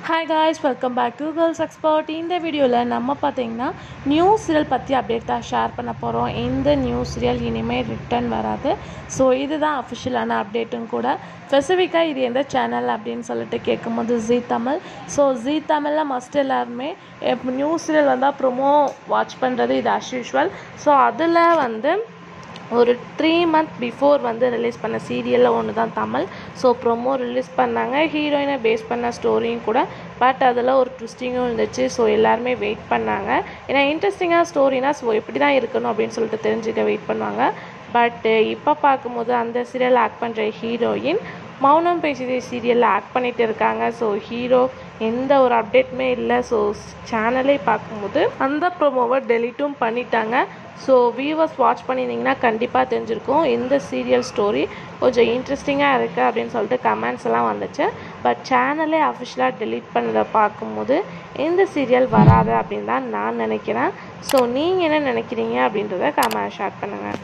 Hi guys, welcome back to Girls Expert. இந்த வீடியோவில் நம்ம பார்த்தீங்கன்னா நியூ சீரியல் பற்றி அப்டேட் தான் ஷேர் பண்ண போகிறோம். இந்த நியூ சீரியல் இனிமேல் ரிட்டர்ன் வராது. ஸோ இதுதான் அஃபிஷியலான அப்டேட்டும் கூட. ஸ்பெசிஃபிக்காக இது எந்த சேனல் அப்படின்னு சொல்லிட்டு கேட்கும்போது ஜீ தமிழ். ஸோ ஜீ தமிழில் மஸ்ட் எல்லாருமே நியூ சீரியல் வந்தால் ப்ரொமோ வாட்ச் பண்ணுறது இது அஸ் யூஷுவல். ஸோ அதில் ஒரு 3 months பிஃபோர் ரிலீஸ் பண்ண சீரியலில் ஒன்று தான் தமிழ். ஸோ ப்ரொமோ ரிலீஸ் பண்ணாங்க, ஹீரோயினை பேஸ் பண்ண ஸ்டோரியும் கூட. பட் அதில் ஒரு ட்விஸ்டிங்கும் இருந்துச்சு. ஸோ எல்லாருமே வெயிட் பண்ணாங்க. ஏன்னா இன்ட்ரெஸ்டிங்காக ஸ்டோரினா ஸோ எப்படி தான் இருக்கணும் அப்படின்னு சொல்லிட்டு தெரிஞ்சுக்க வெயிட் பண்ணுவாங்க. பட் இப்போ பார்க்கும்போது அந்த சீரியல் ஆக்ட் பண்ணுற ஹீரோயின் மௌனம் பேசிய சீரியலில் ஆக்ட் பண்ணிகிட்டு இருக்காங்க. ஸோ ஹீரோ எந்த ஒரு அப்டேட்டுமே இல்லை. ஸோ சேனலே பார்க்கும்போது அந்த ப்ரோமோவை டெலீட்டும் பண்ணிட்டாங்க. ஸோ வியூவர்ஸ் வாட்ச் பண்ணியிருந்தீங்கன்னா கண்டிப்பாக தெரிஞ்சிருக்கும் இந்த சீரியல் ஸ்டோரி கொஞ்சம் இன்ட்ரெஸ்டிங்காக இருக்குது அப்படின்னு சொல்லிட்டு கமெண்ட்ஸ் எல்லாம் வந்துச்சு. பட் சேனலே அஃபிஷியலாக டெலீட் பண்ணதை பார்க்கும்போது இந்த சீரியல் வராது அப்படின்னு தான் நான் நினைக்கிறேன். ஸோ நீங்கள் என்ன நினைக்கிறீங்க அப்படின்றத கமெண்ட் ஷேர் பண்ணுங்கள்.